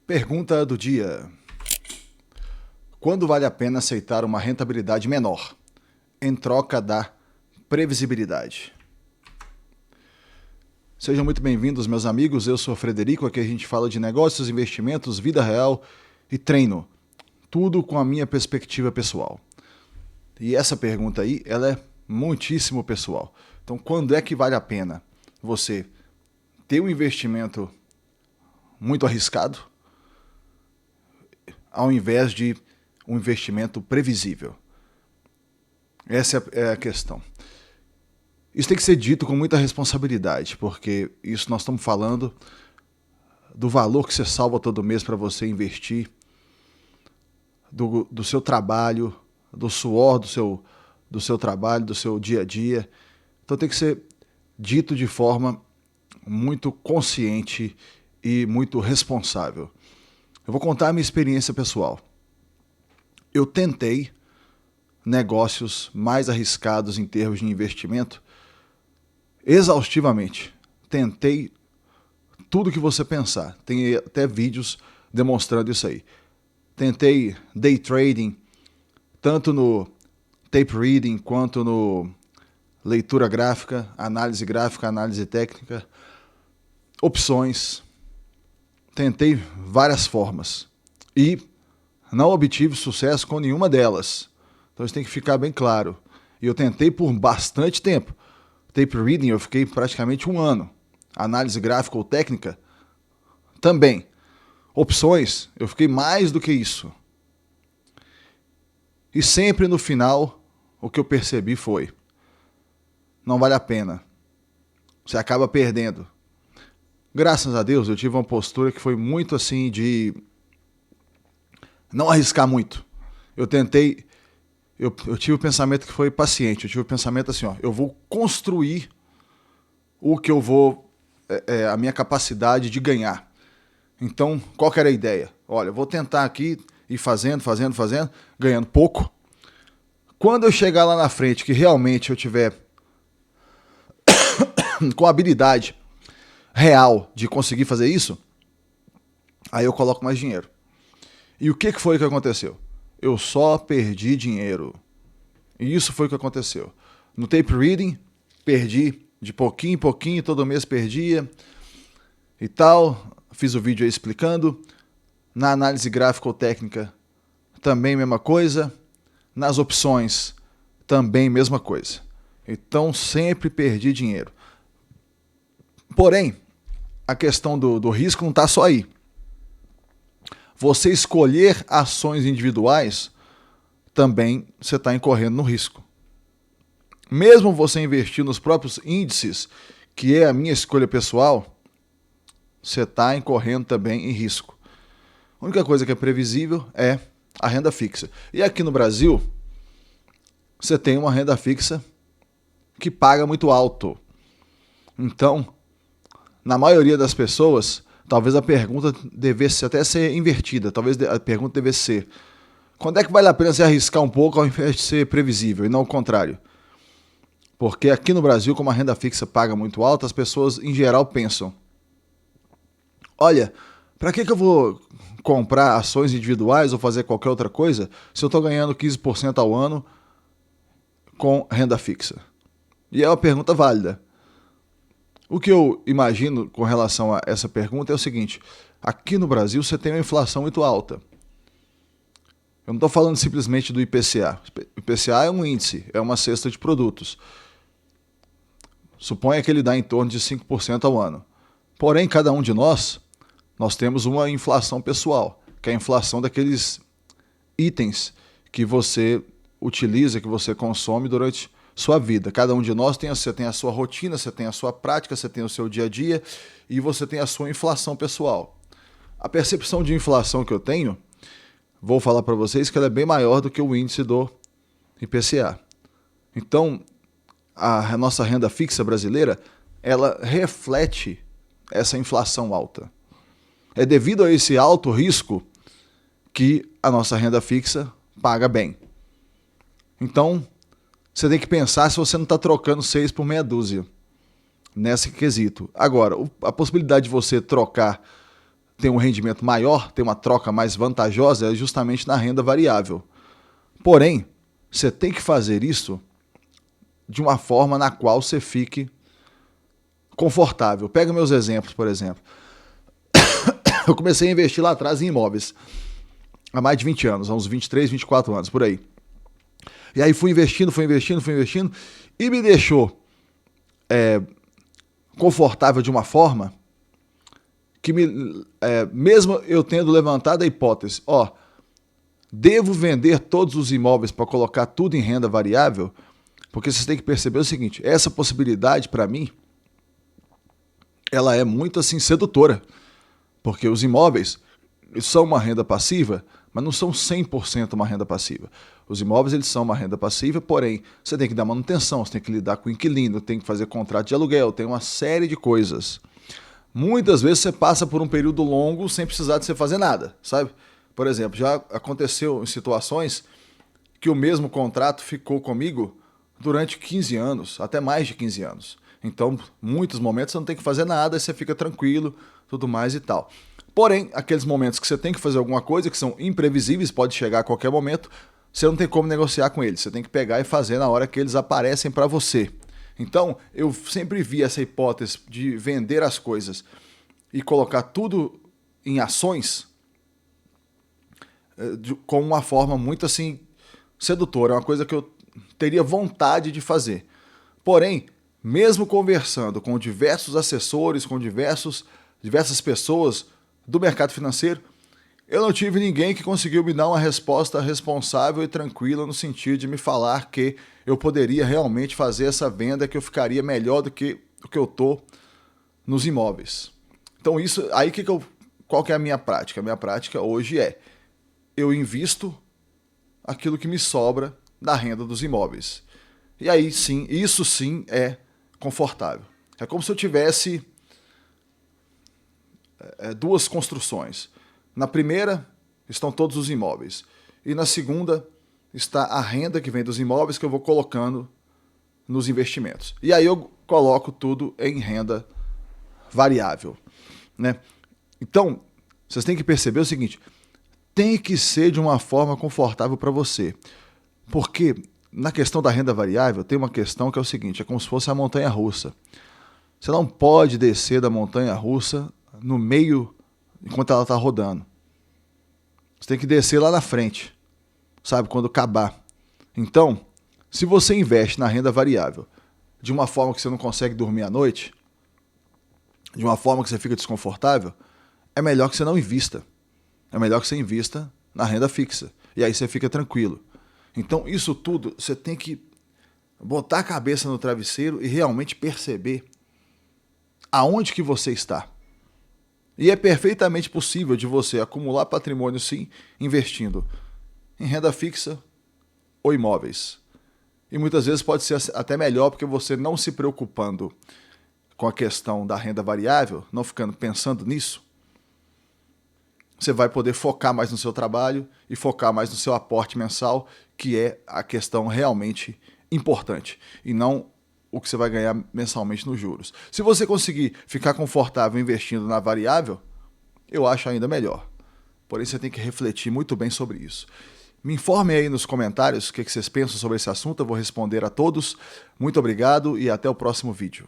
Pergunta do dia. Quando vale a pena aceitar uma rentabilidade menor, em troca da previsibilidade? Sejam muito bem-vindos, meus amigos. Eu sou o Frederico, aqui a gente fala de negócios, investimentos, vida real e treino. Tudo com a minha perspectiva pessoal. E essa pergunta aí, ela é muitíssimo pessoal. Então, quando é que vale a pena você ter um investimento muito arriscado ao invés de um investimento previsível? Essa é a questão. Isso tem que ser dito com muita responsabilidade, porque isso nós estamos falando do valor que você salva todo mês para você investir, do seu trabalho, do suor do seu trabalho, do seu dia a dia. Então tem que ser dito de forma muito consciente e muito responsável. Eu vou contar a minha experiência pessoal. Eu tentei negócios mais arriscados em termos de investimento exaustivamente. Tentei tudo que você pensar. Tem até vídeos demonstrando isso aí. Tentei day trading, tanto no tape reading quanto no leitura gráfica, análise técnica, opções. Tentei várias formas e não obtive sucesso com nenhuma delas. Então isso tem que ficar bem claro. E eu tentei por bastante tempo. Tape reading eu fiquei praticamente 1 ano. Análise gráfica ou técnica também. Opções eu fiquei mais do que isso. E sempre no final o que eu percebi foi: não vale a pena. Você acaba perdendo. Graças a Deus eu tive uma postura que foi muito assim de não arriscar muito. Eu tentei, eu tive o pensamento que foi paciente, eu tive o pensamento assim, eu vou construir o que eu vou, a minha capacidade de ganhar. Então, qual que era a ideia? Olha, eu vou tentar aqui ir fazendo, ganhando pouco. Quando eu chegar lá na frente, que realmente eu tiver com habilidade real de conseguir fazer isso, aí eu coloco mais dinheiro. E o que foi que aconteceu? Eu só perdi dinheiro. E isso foi o que aconteceu. No tape reading, perdi de pouquinho em pouquinho, todo mês perdia e tal. Fiz o vídeo aí explicando. Na análise gráfica ou técnica, também mesma coisa. Nas opções, também mesma coisa. Então, sempre perdi dinheiro. Porém, a questão do risco não está só aí. Você escolher ações individuais, também você está incorrendo no risco. Mesmo você investir nos próprios índices, que é a minha escolha pessoal, você está incorrendo também em risco. A única coisa que é previsível é a renda fixa. E aqui no Brasil, você tem uma renda fixa que paga muito alto. Então, na maioria das pessoas, talvez a pergunta devesse até ser invertida. Talvez a pergunta devesse ser: quando é que vale a pena se arriscar um pouco ao invés de ser previsível, e não o contrário? Porque aqui no Brasil, como a renda fixa paga muito alta, as pessoas em geral pensam: olha, para que eu vou comprar ações individuais ou fazer qualquer outra coisa se eu estou ganhando 15% ao ano com renda fixa? E é uma pergunta válida. O que eu imagino com relação a essa pergunta é o seguinte: aqui no Brasil você tem uma inflação muito alta. Eu não estou falando simplesmente do IPCA. O IPCA é um índice, é uma cesta de produtos. Suponha que ele dá em torno de 5% ao ano. Porém, cada um de nós temos uma inflação pessoal, que é a inflação daqueles itens que você utiliza, que você consome durante sua vida. Cada um de nós você tem a sua rotina, você tem a sua prática, você tem o seu dia a dia e você tem a sua inflação pessoal. A percepção de inflação que eu tenho, vou falar para vocês que ela é bem maior do que o índice do IPCA. Então, a nossa renda fixa brasileira, ela reflete essa inflação alta. É devido a esse alto risco que a nossa renda fixa paga bem. Então, você tem que pensar se você não está trocando 6 por meia dúzia nesse quesito. Agora, a possibilidade de você trocar tem um rendimento maior, tem uma troca mais vantajosa, é justamente na renda variável. Porém, você tem que fazer isso de uma forma na qual você fique confortável. Pega meus exemplos, por exemplo. Eu comecei a investir lá atrás em imóveis, há mais de 20 anos, há uns 23, 24 anos, por aí. E aí fui investindo, e me deixou confortável de uma forma que, mesmo eu tendo levantado a hipótese, devo vender todos os imóveis para colocar tudo em renda variável, porque vocês têm que perceber o seguinte, essa possibilidade para mim, ela é muito assim sedutora, porque os imóveis são uma renda passiva, mas não são 100% uma renda passiva. Os imóveis eles são uma renda passiva, porém você tem que dar manutenção, você tem que lidar com o inquilino, tem que fazer contrato de aluguel, tem uma série de coisas. Muitas vezes você passa por um período longo sem precisar de você fazer nada, sabe? Por exemplo, já aconteceu em situações que o mesmo contrato ficou comigo durante 15 anos, até mais de 15 anos. Então, muitos momentos você não tem que fazer nada, você fica tranquilo, tudo mais e tal. Porém, aqueles momentos que você tem que fazer alguma coisa, que são imprevisíveis, pode chegar a qualquer momento, você não tem como negociar com eles. Você tem que pegar e fazer na hora que eles aparecem para você. Então, eu sempre vi essa hipótese de vender as coisas e colocar tudo em ações com uma forma muito assim sedutora, uma coisa que eu teria vontade de fazer. Porém, mesmo conversando com diversos assessores, com diversas pessoas do mercado financeiro, eu não tive ninguém que conseguiu me dar uma resposta responsável e tranquila no sentido de me falar que eu poderia realmente fazer essa venda, que eu ficaria melhor do que o que eu tô nos imóveis. Então isso, aí qual que é a minha prática? A minha prática hoje eu invisto aquilo que me sobra da renda dos imóveis. E aí sim, isso sim é confortável. É como se eu tivesse duas construções. Na primeira estão todos os imóveis. E na segunda está a renda que vem dos imóveis que eu vou colocando nos investimentos. E aí eu coloco tudo em renda variável, né? Então, vocês têm que perceber o seguinte, tem que ser de uma forma confortável para você. Porque na questão da renda variável tem uma questão que é o seguinte, é como se fosse a montanha-russa. Você não pode descer da montanha-russa no meio enquanto ela está rodando. Você tem que descer lá na frente, sabe, quando acabar. Então, se você investe na renda variável de uma forma que você não consegue dormir à noite, de uma forma que você fica desconfortável, é melhor que você não invista. É melhor que você invista na renda fixa. E aí você fica tranquilo. Então, isso tudo, você tem que botar a cabeça no travesseiro e realmente perceber aonde que você está. E é perfeitamente possível de você acumular patrimônio, sim, investindo em renda fixa ou imóveis. E muitas vezes pode ser até melhor, porque você não se preocupando com a questão da renda variável, não ficando pensando nisso, você vai poder focar mais no seu trabalho e focar mais no seu aporte mensal, que é a questão realmente importante, e não o que você vai ganhar mensalmente nos juros. Se você conseguir ficar confortável investindo na variável, eu acho ainda melhor. Porém, você tem que refletir muito bem sobre isso. Me informem aí nos comentários o que vocês pensam sobre esse assunto, eu vou responder a todos. Muito obrigado e até o próximo vídeo.